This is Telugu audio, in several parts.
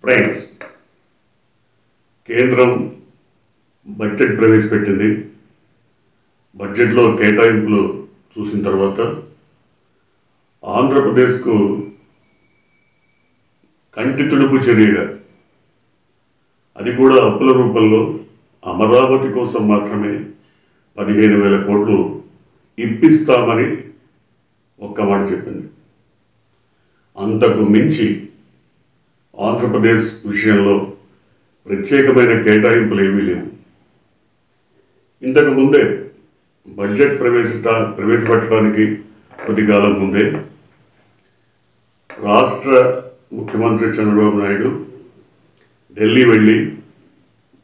ఫ్రెండ్స్, కేంద్రం బడ్జెట్ ప్రవేశపెట్టింది. బడ్జెట్లో కేటాయింపులు చూసిన తర్వాత ఆంధ్రప్రదేశ్కు కంటి తుడుపు చర్యగా, అది కూడా అప్పుల రూపంలో అమరావతి కోసం మాత్రమే 15,000 కోట్లు ఇప్పిస్తామని ఒక్క మాట చెప్పింది. అంతకు మించి ఆంధ్రప్రదేశ్ విషయంలో ప్రత్యేకమైన కేటాయింపులు ఏమీ లేవు. ఇంతకు ముందే బడ్జెట్ ప్రవేశపెట్టడానికి కొద్ది కాలం ముందే రాష్ట్ర ముఖ్యమంత్రి చంద్రబాబు నాయుడు ఢిల్లీ వెళ్ళి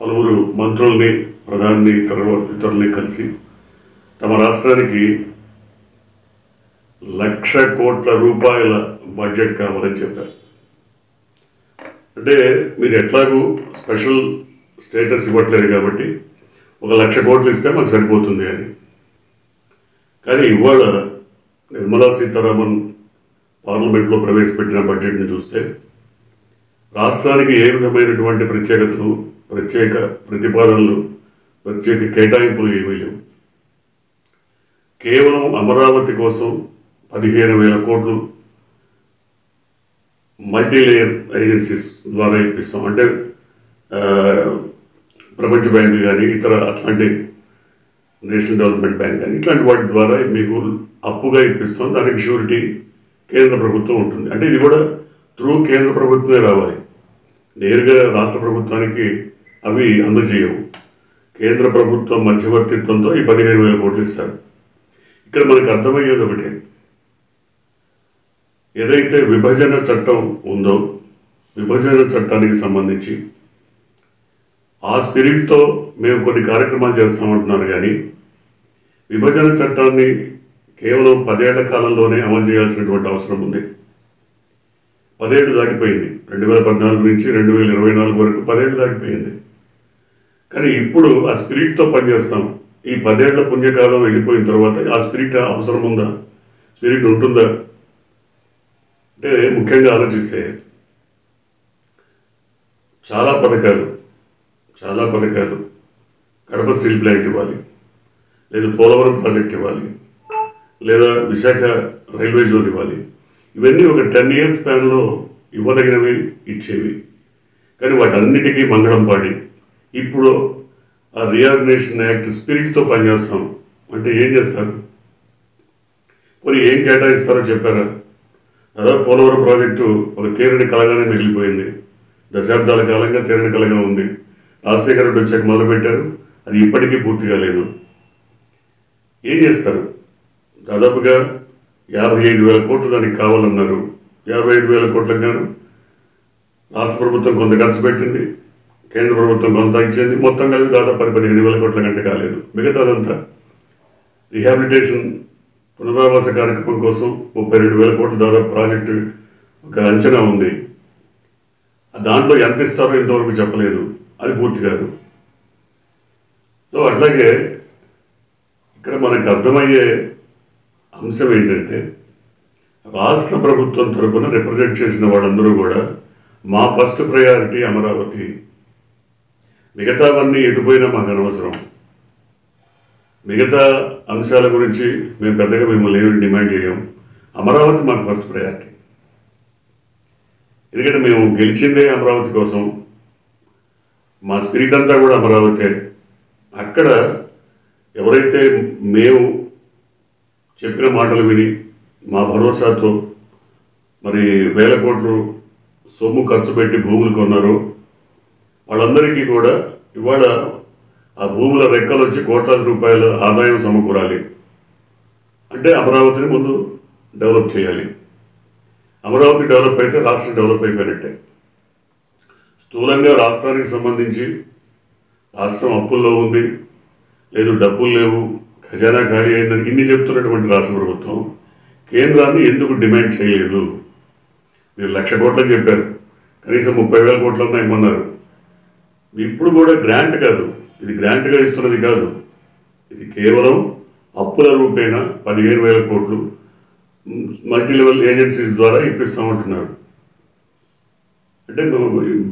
పలువురు మంత్రుల్ని, ప్రధాని, ఇతరుల్ని కలిసి తమ రాష్ట్రానికి 1,00,000 కోట్ల రూపాయల బడ్జెట్ కావాలని చెప్పారు. అంటే మీరు ఎట్లాగూ స్పెషల్ స్టేటస్ ఇవ్వట్లేదు కాబట్టి 1,00,000 కోట్లు ఇస్తే మాకు సరిపోతుంది అని. కానీ ఇవాళ నిర్మలా సీతారామన్ పార్లమెంట్లో ప్రవేశపెట్టిన బడ్జెట్ని చూస్తే రాష్ట్రానికి ఏ విధమైనటువంటి ప్రత్యేకతలు, ప్రత్యేక ప్రతిపాదనలు, ప్రత్యేక కేటాయింపులు ఏమీ లేవు. కేవలం అమరావతి కోసం 15,000 కోట్లు మల్టీలేయర్ ఏజెన్సీస్ ద్వారా ఇప్పిస్తాం. అంటే ప్రపంచ బ్యాంకు కానీ, ఇతర అట్లాంటిక్ నేషనల్ డెవలప్మెంట్ బ్యాంక్ కానీ, ఇట్లాంటి వాటి ద్వారా మీకు అప్పుగా ఇప్పిస్తాం. దానికి ష్యూరిటీ కేంద్ర ప్రభుత్వం ఉంటుంది. అంటే ఇది కూడా త్రూ కేంద్ర ప్రభుత్వమే రావాలి, నేరుగా రాష్ట్ర ప్రభుత్వానికి అవి అందజేయవు. కేంద్ర ప్రభుత్వం మధ్యవర్తిత్వంతో ఈ 15,000 కోట్లు ఇస్తారు. ఇక్కడ మనకు అర్థమయ్యేది ఒకటే, ఏదైతే విభజన చట్టం ఉందో, విభజన చట్టానికి సంబంధించి ఆ స్పిరిట్తో మేము కొన్ని కార్యక్రమాలు చేస్తామంటున్నారు. కానీ విభజన చట్టాన్ని కేవలం 10 ఏళ్ల కాలంలోనే అమలు చేయాల్సినటువంటి అవసరం ఉంది. 10 ఏళ్ళు దాటిపోయింది. 2014 నుంచి 2024 వరకు 10 ఏళ్ళు దాటిపోయింది. కానీ ఇప్పుడు ఆ స్పిరిట్తో పనిచేస్తాం. ఈ 10 ఏళ్ల పుణ్యకాలం వెళ్ళిపోయిన తర్వాత ఆ స్పిరిట్ అవసరం ఉందా? స్పిరిట్ ఉంటుందా? అంటే ముఖ్యంగా ఆలోచిస్తే చాలా పథకాలు కడప స్టీల్ ప్లాంట్ ఇవ్వాలి, లేదా పోలవరం ప్రాజెక్ట్ ఇవ్వాలి, లేదా విశాఖ రైల్వే జోన్ ఇవ్వాలి. ఇవన్నీ ఒక 10 ఇయర్స్ స్పాన్లో ఇవ్వదగినవి, ఇచ్చేవి. కానీ వాటన్నిటికీ మంగళం పాడి ఇప్పుడు ఆ రీఆర్గనైజేషన్ యాక్ట్ స్పిరిట్తో పనిచేస్తాం అంటే ఏం చేస్తారు? మరి ఏం కేటాయిస్తారో చెప్పారా? దాదాపు పోలవరం ప్రాజెక్టు ఒక తీరని కలగానే మిగిలిపోయింది. దశాబ్దాల కాలంగా తీరని కలగా ఉంది. రాజశేఖర రెడ్డి వచ్చాక మొదలుపెట్టారు, అది ఇప్పటికీ పూర్తి కాలేదు. ఏం చేస్తారు? దాదాపుగా 55,000 కోట్లు దానికి కావాలన్నారు. 55,000 కోట్లకు గాను రాష్ట్ర ప్రభుత్వం కొంత ఖర్చు పెట్టింది, కేంద్ర ప్రభుత్వం కొంత ఇచ్చింది. మొత్తం కలిపి దాదాపు 15,000 కోట్ల కంటే కాలేదు. మిగతాదంతా రీహాబిలిటేషన్, పునరావాస కార్యక్రమం కోసం 32,000 కోట్లు దాదాపు ప్రాజెక్టు ఒక అంచనా ఉంది. దాంట్లో ఎంత ఇస్తారో ఇంతవరకు చెప్పలేదు, అది పూర్తి కాదు. సో అట్లాగే ఇక్కడ మనకు అర్థమయ్యే అంశం ఏంటంటే, రాష్ట్ర ప్రభుత్వం తరఫున రిప్రజెంట్ చేసిన వాళ్ళందరూ కూడా మా ఫస్ట్ ప్రయారిటీ అమరావతి, మిగతావన్నీ ఎటుపోయినా మాకు అనవసరం, మిగతా అంశాల గురించి మేము పెద్దగా మిమ్మల్ని ఏమి డిమాండ్ చేయం, అమరావతి మాకు ఫస్ట్ ప్రయారిటీ. ఎందుకంటే మేము గెలిచిందే అమరావతి కోసం, మా స్పిరిట్ అంతా కూడా అమరావతి. అక్కడ ఎవరైతే మేము చెప్పిన మాటలు విని మా భరోసాతో మరి 1,000 కోట్లు సొమ్ము ఖర్చు పెట్టి భూములు కొన్నారో వాళ్ళందరికీ కూడా ఇవాళ ఆ భూముల రెక్కలు వచ్చి కోట్లాది రూపాయల ఆదాయం సమకూరాలి. అంటే అమరావతిని ముందు డెవలప్ చేయాలి. అమరావతి డెవలప్ అయితే రాష్ట్రం డెవలప్ అయిపోయినట్టే. స్థూలంగా రాష్ట్రానికి సంబంధించి రాష్ట్రం అప్పుల్లో ఉంది, లేదు డబ్బులు లేవు, ఖజానా ఖాళీ అయిందని ఇన్ని చెప్తున్నటువంటి రాష్ట్ర ప్రభుత్వం కేంద్రాన్ని ఎందుకు డిమాండ్ చేయలేదు? మీరు 1,00,000 కోట్లని చెప్పారు, కనీసం 30,000 కోట్లన్నా ఇమ్మన్నారు. ఇప్పుడు కూడా గ్రాంట్ కాదు, ఇది గ్రాంట్గా ఇస్తున్నది కాదు, ఇది కేవలం అప్పుల రూపేణ 15,000 కోట్లు మల్టీ లెవెల్ ఏజెన్సీస్ ద్వారా ఇప్పిస్తామంటున్నారు. అంటే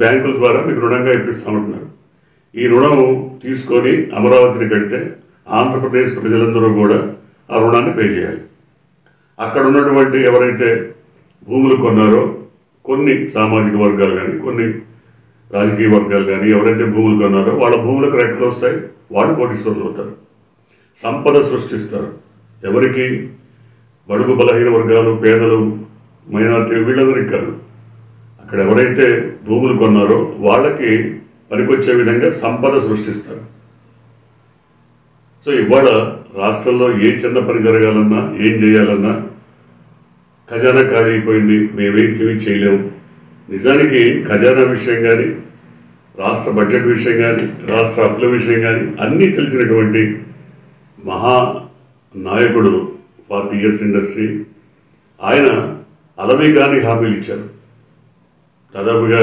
బ్యాంకుల ద్వారా మీకు రుణంగా ఇప్పిస్తామంటున్నారు. ఈ రుణం తీసుకొని అమరావతిని కడితే ఆంధ్రప్రదేశ్ ప్రజలందరూ కూడా ఆ రుణాన్ని పే చేయాలి. అక్కడ ఉన్నటువంటి ఎవరైతే భూములు కొన్నారో కొన్ని సామాజిక వర్గాలు కానీ కొన్ని రాజకీయ వర్గాలు కానీ ఎవరైతే భూములు కొన్నారో వాళ్ళ భూములకు రెక్కలు వస్తాయి, వాళ్ళు కోటీశ్వరులు అవుతారు, సంపద సృష్టిస్తారు. ఎవరికి? బడుగు బలహీన వర్గాలు, పేదలు, మైనారిటీ వీళ్ళందరికీ కాదు. అక్కడ ఎవరైతే భూములు కొన్నారో వాళ్ళకి పనికొచ్చే విధంగా సంపద సృష్టిస్తారు. సో ఇవాళ రాష్ట్రంలో ఏ చిన్న పని జరగాలన్నా ఏం చేయాలన్నా ఖజానా ఖాళీ అయిపోయింది, మేమేమి చేయలేము. నిజానికి ఖజానా విషయం కానీ రాష్ట్ర బడ్జెట్ విషయం కానీ రాష్ట్ర అప్పుల విషయం కానీ అన్నీ తెలిసినటువంటి మహా నాయకుడు 40 years ఇండస్ట్రీ. ఆయన అలవి కాని హామీలు ఇచ్చారు. దాదాపుగా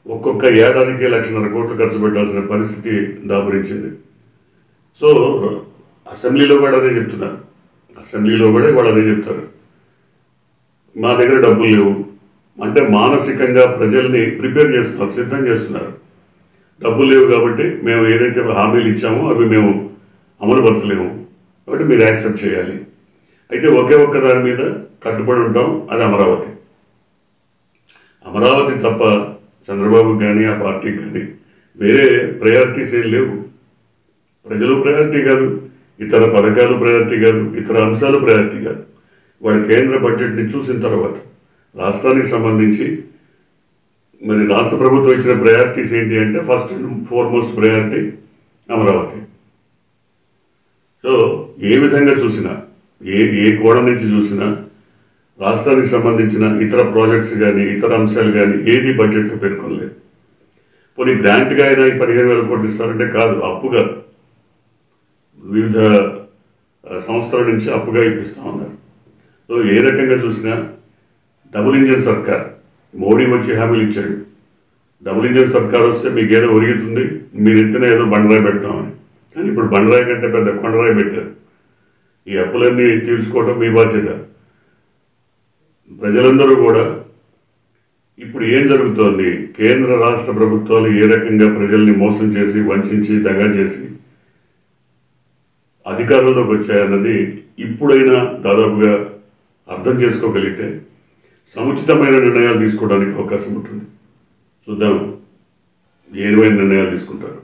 ఒక్కొక్క ఏడాదికి 1,50,000 కోట్లు ఖర్చు పెట్టాల్సిన పరిస్థితి దాపురించింది. సో అసెంబ్లీలో కూడా అదే చెప్తున్నారు, అసెంబ్లీలో కూడా వాళ్ళు అదే చెప్తారు, మా దగ్గర డబ్బులు లేవు అంటే మానసికంగా ప్రజల్ని ప్రిపేర్ చేస్తున్నారు, సిద్ధం చేస్తున్నారు. డబ్బులు లేవు కాబట్టి మేము ఏదైతే హామీలు ఇచ్చామో అవి మేము అమలుపరచలేము కాబట్టి మీరు యాక్సెప్ట్ చేయాలి. అయితే ఒకే ఒక్క దాని మీద కట్టుబడి ఉంటాం, అది అమరావతి. అమరావతి తప్ప చంద్రబాబు కానీ ఆ పార్టీకి కానీ వేరే ప్రయారిటీస్ ఏం లేవు. ప్రజలు ప్రయారిటీ కాదు, ఇతర పథకాలు ప్రయారిటీ కాదు, ఇతర అంశాలు ప్రయారిటీ కాదు. వాళ్ళ కేంద్ర బడ్జెట్ని చూసిన తర్వాత రాష్ట్రానికి సంబంధించి మరి రాష్ట్ర ప్రభుత్వం ఇచ్చిన ప్రయారిటీస్ ఏంటి అంటే first and foremost priority Amaravati. So ఏ విధంగా చూసినా ఏ కోణం నుంచి చూసినా రాష్ట్రానికి సంబంధించిన ఇతర ప్రాజెక్ట్స్ కానీ ఇతర అంశాలు కానీ ఏది బడ్జెట్లో పేర్కొనలేదు. పోనీ గ్రాంట్గా అయినా 15,000 కోట్లు ఇస్తారంటే కాదు, అప్పుగా వివిధ సంస్థల నుంచి అప్పుగా ఇప్పిస్తా ఉన్నారు. సో ఏ రకంగా చూసినా డబుల్ ఇంజిన్ సర్కార్. మోడీ వచ్చి హామీలు ఇచ్చాడు, డబుల్ ఇంజిన్ సర్కార్ వస్తే మీకు ఏదో ఒరుగుతుంది, మీరు ఎత్తున ఏదో బండరాయి పెడతామని. కానీ ఇప్పుడు బండరాయి కంటే పెద్ద కొండరాయి పెట్టారు. ఈ అప్పులన్నీ తీర్చుకోవడం మీ బాధ్యత. ప్రజలందరూ కూడా ఇప్పుడు ఏం జరుగుతోంది, కేంద్ర రాష్ట్ర ప్రభుత్వాలు ఏ రకంగా ప్రజల్ని మోసం చేసి వంచి దగా చేసి అధికారంలోకి వచ్చాయన్నది ఇప్పుడైనా దాదాపుగా అర్థం చేసుకోగలిగితే సముచితమైన నిర్ణయాలు తీసుకోవడానికి అవకాశం ఉంటుంది. చూద్దాం ఏ నిర్ణయాలు తీసుకుంటారు.